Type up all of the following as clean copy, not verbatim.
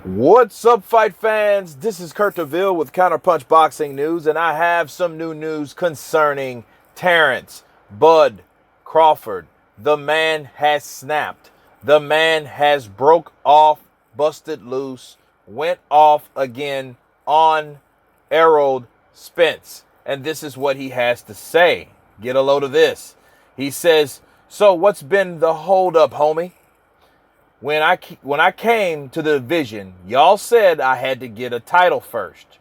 What's up, fight fans? This is Kurt DeVille with Counterpunch Boxing News, and I have some new news concerning Terence Bud Crawford. The man has snapped. The man has broke off, busted loose, went off again on Errol Spence. And this is what he has to say. Get a load of this. He says, "So what's been the hold up, homie? When I came to the division, y'all said I had to get a title first.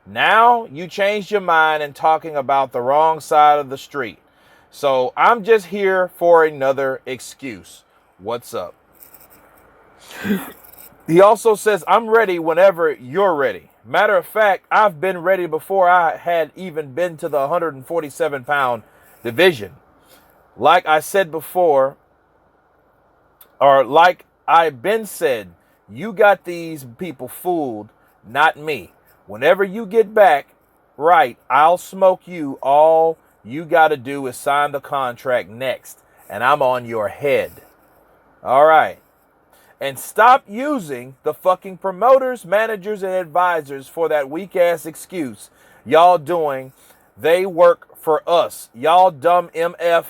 Now you changed your mind and talking about the wrong side of the street. So I'm just here for another excuse. What's up?" He also says, "I'm ready whenever you're ready. Matter of fact, I've been ready before I had even been to the 147-pound division. Like I said before, or like I've been said, you got these people fooled, not me. Whenever you get back right, I'll smoke you. All you got to do is sign the contract next, and I'm on your head. All right. And stop using the fucking promoters, managers, and advisors for that weak-ass excuse y'all doing. They work for us. Y'all dumb MF.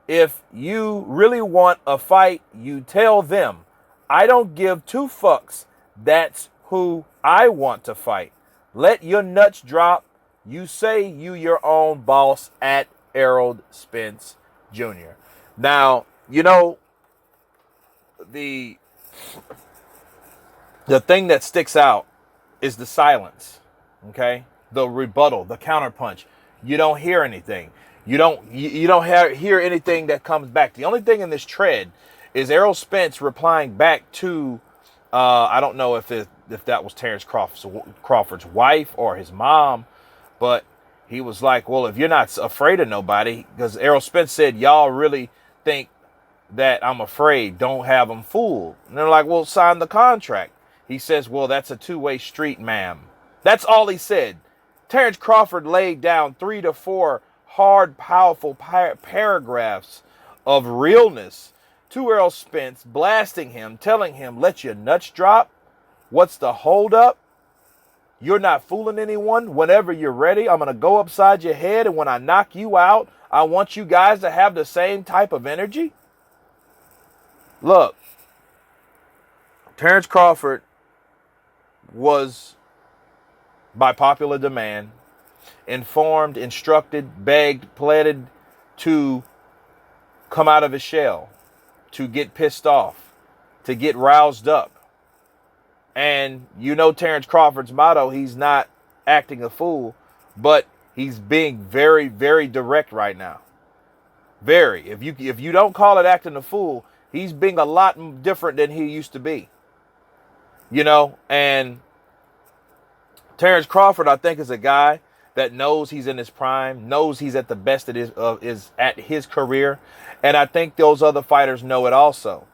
If you really want a fight, you tell them. I don't give two fucks. That's who I want to fight. Let your nuts drop. You say you your own boss at Errol Spence Jr." Now, you know, the thing that sticks out is the silence, okay? The rebuttal, the counterpunch. You don't hear anything. You don't hear anything that comes back. The only thing in this thread is Errol Spence replying back to, I don't know if that was Terence Crawford's wife or his mom, but he was like, well, if you're not afraid of nobody, because Errol Spence said, y'all really think that I'm afraid, don't have them fooled. And they're like, well, sign the contract. He says, well, that's a two-way street, ma'am. That's all he said. Terence Crawford laid down 3 to 4 hard, powerful paragraphs of realness to Errol Spence, blasting him, telling him, let your nuts drop. What's the hold up? You're not fooling anyone. Whenever you're ready, I'm going to go upside your head, and when I knock you out, I want you guys to have the same type of energy. Look, Terence Crawford was, by popular demand, informed, instructed, begged, pleaded to come out of his shell, to get pissed off, to get roused up. And you know Terence Crawford's motto, he's not acting a fool, but he's being very, very direct right now. Very. If you don't call it acting a fool, he's being a lot different than he used to be. You know, and Terence Crawford, I think, is a guy that knows he's in his prime, knows he's at the best is at his career. And I think those other fighters know it also.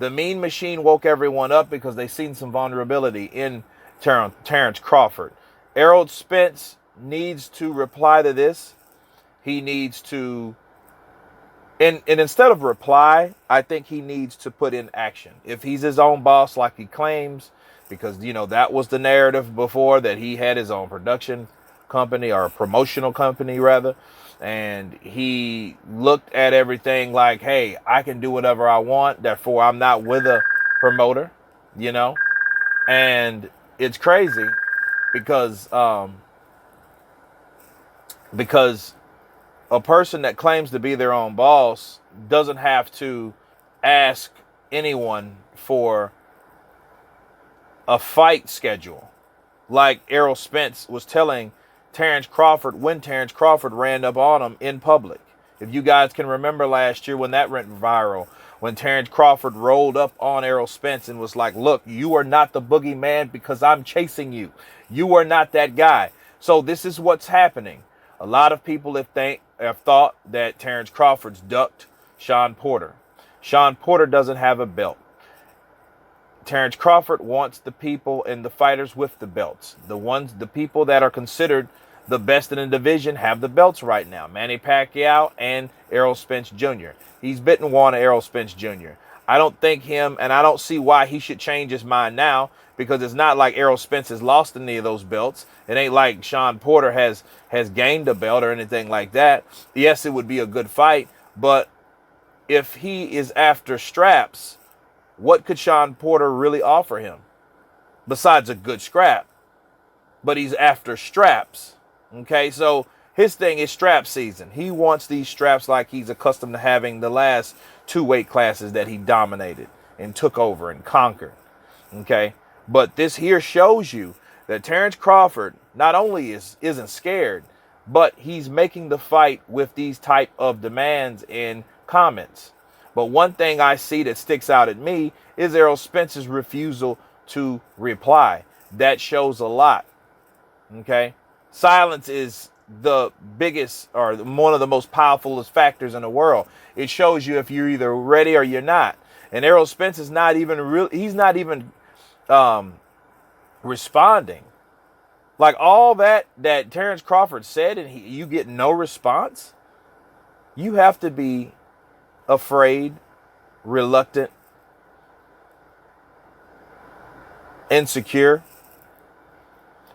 The Mean Machine woke everyone up because they seen some vulnerability in Terence Crawford. Errol Spence needs to reply to this. He needs to, and instead of reply, I think he needs to put in action. If he's his own boss like he claims, because, you know, that was the narrative before, that he had his own production company, or a promotional company rather, and he looked at everything like, hey, I can do whatever I want, therefore I'm not with a promoter, you know. And it's crazy because a person that claims to be their own boss doesn't have to ask anyone for a fight schedule, like Errol Spence was telling Terence Crawford when Terence Crawford ran up on him in public. If you guys can remember last year when that went viral, when Terence Crawford rolled up on Errol Spence and was like, look, you are not the boogeyman because I'm chasing you. You are not that guy. So this is what's happening. A lot of people have thought that Terence Crawford's ducked Shawn Porter. Shawn Porter doesn't have a belt. Terence Crawford wants the people and the fighters with the belts. The people that are considered the best in the division have the belts right now. Manny Pacquiao and Errol Spence Jr. He's bitten one of Errol Spence Jr. I don't think him, and I don't see why he should change his mind now, because it's not like Errol Spence has lost any of those belts. It ain't like Sean Porter has gained a belt or anything like that. Yes, it would be a good fight, but if he is after straps, what could Sean Porter really offer him besides a good scrap? But he's after straps. Okay, so his thing is strap season. He wants these straps like he's accustomed to having the last 2 weight classes that he dominated and took over and conquered. Okay, but this here shows you that Terence Crawford not only isn't scared, but he's making the fight with these type of demands and comments. But one thing I see that sticks out at me is Errol Spence's refusal to reply. That shows a lot. Okay, silence is the biggest, or one of the most powerful factors in the world. It shows you if you're either ready or you're not. And Errol Spence is not even real. He's not even responding. Like all that Terence Crawford said, and you get no response. You have to be afraid, reluctant, insecure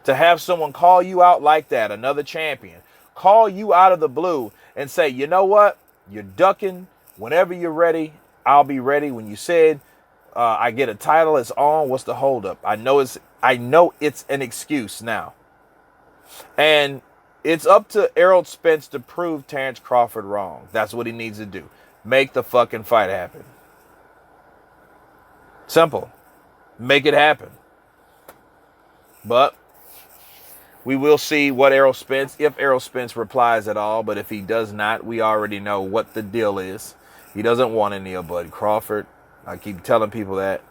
to have someone call you out like that, another champion, call you out of the blue and say, you know what, you're ducking. Whenever you're ready, I'll be ready. When you said I get a title, it's on. What's the holdup? I know it's an excuse now. And it's up to Errol Spence to prove Terence Crawford wrong. That's what he needs to do. Make the fucking fight happen. Simple. Make it happen. But we will see what Errol Spence, if Errol Spence replies at all. But if he does not, we already know what the deal is. He doesn't want any of Bud Crawford. I keep telling people that.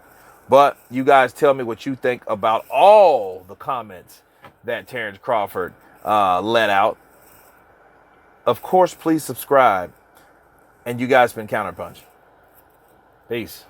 But you guys tell me what you think about all the comments that Terence Crawford let out. Of course, please subscribe. And you guys been Counterpunch. Peace.